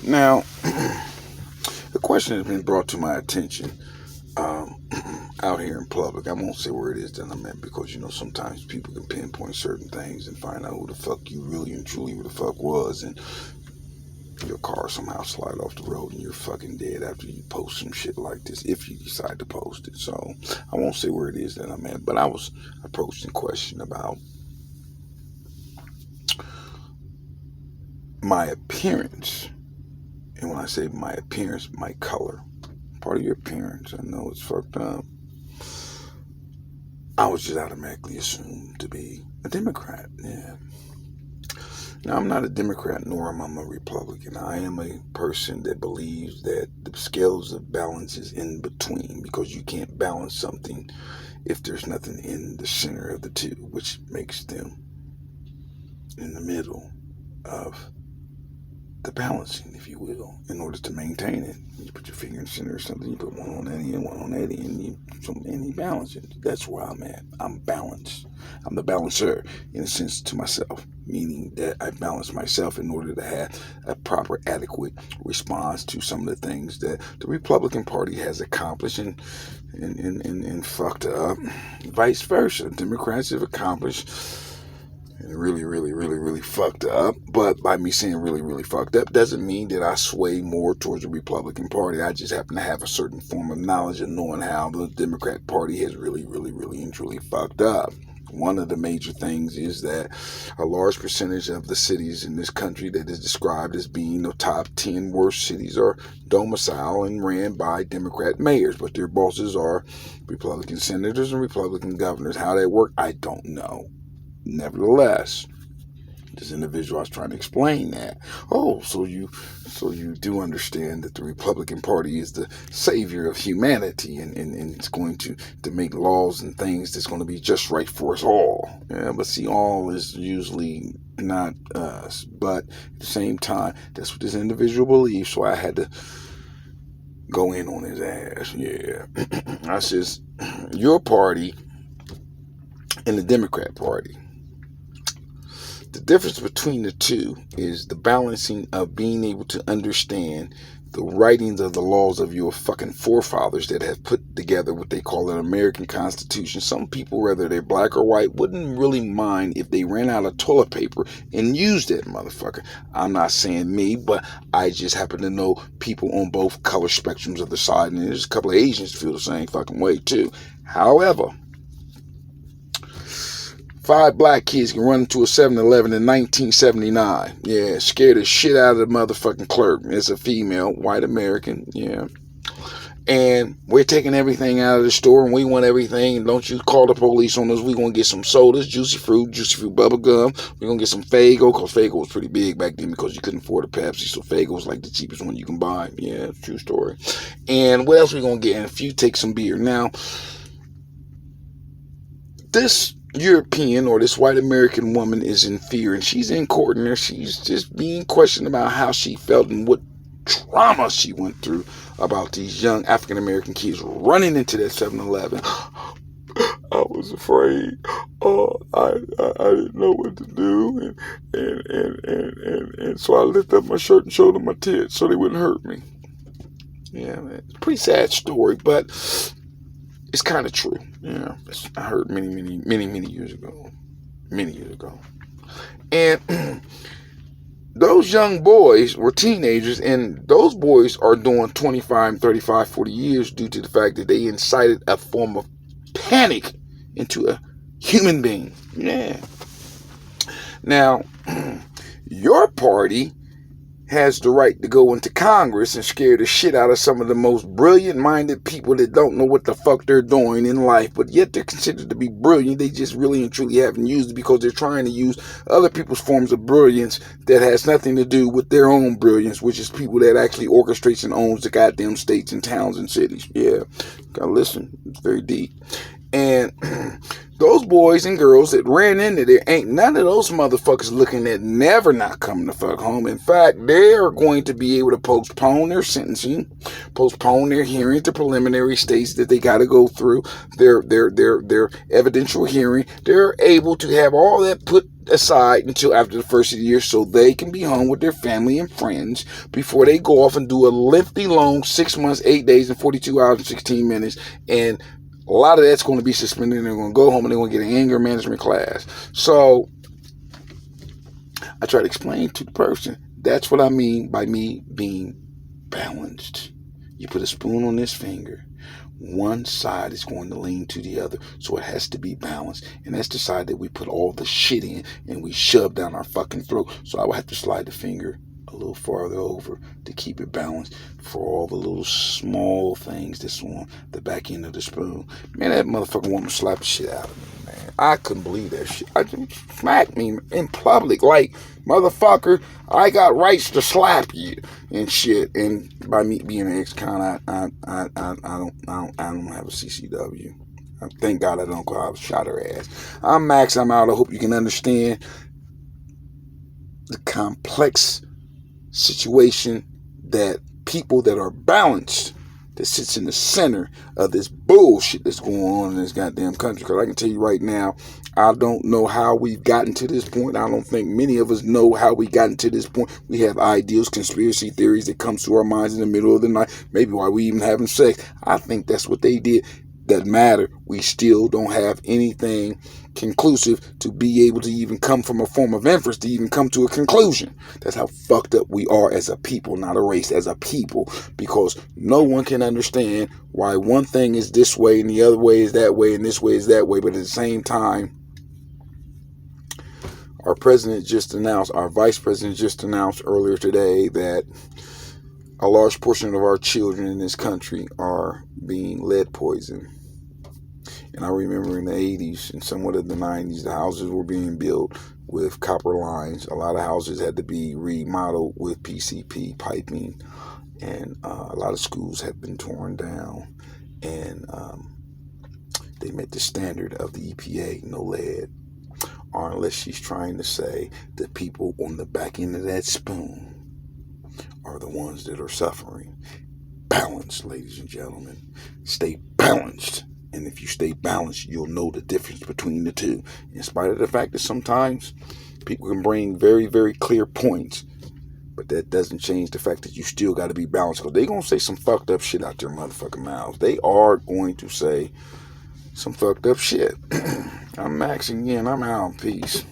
Now, the question has been brought to my attention out here in public. I won't say where it is that I'm at because, sometimes people can pinpoint certain things and find out who the fuck you really and truly who the fuck was, and your car somehow slide off the road and you're fucking dead after you post some shit like this, if you decide to post it. So I won't say where it is that I'm at, but I was approached and questioned about my appearance. And when I say my appearance, my color, part of your appearance, I know it's fucked up. I was just automatically assumed to be a Democrat. Yeah. Now, I'm not a Democrat, nor am I a Republican. I am a person that believes that the scales of balance is in between, because you can't balance something if there's nothing in the center of the two, which makes them in the middle of the balancing, if you will, in order to maintain it. You put your finger in the center or something, you put one on Eddie and one on Eddie, and you balance it. That's where I'm at. I'm balanced. I'm the balancer, in a sense, to myself, meaning that I balance myself in order to have a proper, adequate response to some of the things that the Republican Party has accomplished and fucked up. Vice versa. Democrats have accomplished and really fucked up. But by me saying really fucked up doesn't mean that I sway more towards the Republican Party. I just happen to have a certain form of knowledge of knowing how the Democrat Party has really and truly fucked up. One of the major things is that a large percentage of the cities in this country that is described as being the top 10 worst cities are domiciled and ran by Democrat mayors, but their bosses are Republican senators and Republican governors. How that work, I don't know. Nevertheless, this individual, I was trying to explain that. Oh, so you do understand that the Republican Party is the savior of humanity, and it's going to make laws and things that's going to be just right for us all. Yeah, but see, all is usually not us. But at the same time, that's what this individual believes, so I had to go in on his ass. Yeah. I says, your party and the Democrat Party, the difference between the two is the balancing of being able to understand the writings of the laws of your fucking forefathers that have put together what they call an American Constitution. Some people, whether they're black or white, wouldn't really mind if they ran out of toilet paper and used that motherfucker. I'm not saying me, but I just happen to know people on both color spectrums of the side, and there's a couple of Asians feel the same fucking way too. However, 5 black kids can run into a 7-Eleven in 1979. Yeah, scared the shit out of the motherfucking clerk. It's a female, white American. Yeah. And we're taking everything out of the store, and we want everything. And don't you call the police on us. We're going to get some sodas, juicy fruit bubble gum. We're going to get some Faygo, because Faygo was pretty big back then because you couldn't afford a Pepsi. So Faygo was like the cheapest one you can buy. Yeah, true story. And what else we going to get? And if you take some beer. Now, this European or this white American woman is in fear, and she's in court, and she's just being questioned about how she felt and what trauma she went through about these young African American kids running into that 7-Eleven. I was afraid. I didn't know what to do, and so I lifted up my shirt and showed them my tits so they wouldn't hurt me. Yeah, man. It's a pretty sad story, but it's kind of true. Yeah, I heard many years ago. And those young boys were teenagers, and those boys are doing 25, 35, 40 years due to the fact that they incited a form of panic into a human being. Yeah. Now, your party has the right to go into Congress and scare the shit out of some of the most brilliant-minded people that don't know what the fuck they're doing in life, but yet they're considered to be brilliant. They just really and truly haven't used it because they're trying to use other people's forms of brilliance that has nothing to do with their own brilliance, which is people that actually orchestrates and owns the goddamn states and towns and cities. Yeah, gotta listen. It's very deep. And those boys and girls that ran into there, ain't none of those motherfuckers looking at never not coming the fuck home. In fact, they are going to be able to postpone their sentencing, postpone their hearing to preliminary states that they got to go through, their evidential hearing. They're able to have all that put aside until after the first of the year so they can be home with their family and friends before they go off and do a lengthy, long 6 months, 8 days, and 42 hours and 16 minutes. And a lot of that's going to be suspended, and they're going to go home and they're going to get an anger management class. So I try to explain to the person, that's what I mean by me being balanced. You put a spoon on this finger, one side is going to lean to the other, so it has to be balanced. And that's the side that we put all the shit in and we shove down our fucking throat. So I would have to slide the finger a little farther over to keep it balanced for all the little small things that's on the back end of the spoon. Man, that motherfucker wanted to slap the shit out of me, man. I couldn't believe that shit. I just smacked me in public, like, motherfucker, I got rights to slap you and shit. And by me being an ex-con, I don't have a CCW. Thank God I don't go out and shot her ass. I'm Max. I'm out. I hope you can understand the complex situation that people that are balanced, that sits in the center of this bullshit that's going on in this goddamn country. Because I can tell you right now, I don't know how we've gotten to this point. I don't think many of us know how we gotten to this point. We have ideals, conspiracy theories that comes to our minds in the middle of the night. Maybe while we even having sex. I think that's what they did. Doesn't matter. We still don't have anything conclusive to be able to even come from a form of inference to even come to a conclusion. That's how fucked up we are as a people, not a race, as a people, because no one can understand why one thing is this way and the other way is that way and this way is that way. But at the same time, our vice president just announced earlier today that a large portion of our children in this country are being lead poisoned. And I remember in the 80s and somewhat of the 90s, the houses were being built with copper lines. A lot of houses had to be remodeled with PCP piping. And a lot of schools have been torn down. And they met the standard of the EPA, no lead. Or unless she's trying to say the people on the back end of that spoon are the ones that are suffering. Balance, ladies and gentlemen. Stay balanced. And if you stay balanced, you'll know the difference between the two. In spite of the fact that sometimes people can bring very, very clear points, but that doesn't change the fact that you still got to be balanced. Because they're going to say some fucked up shit out their motherfucking mouths. They are going to say some fucked up shit. I'm Max again. I'm out. Peace.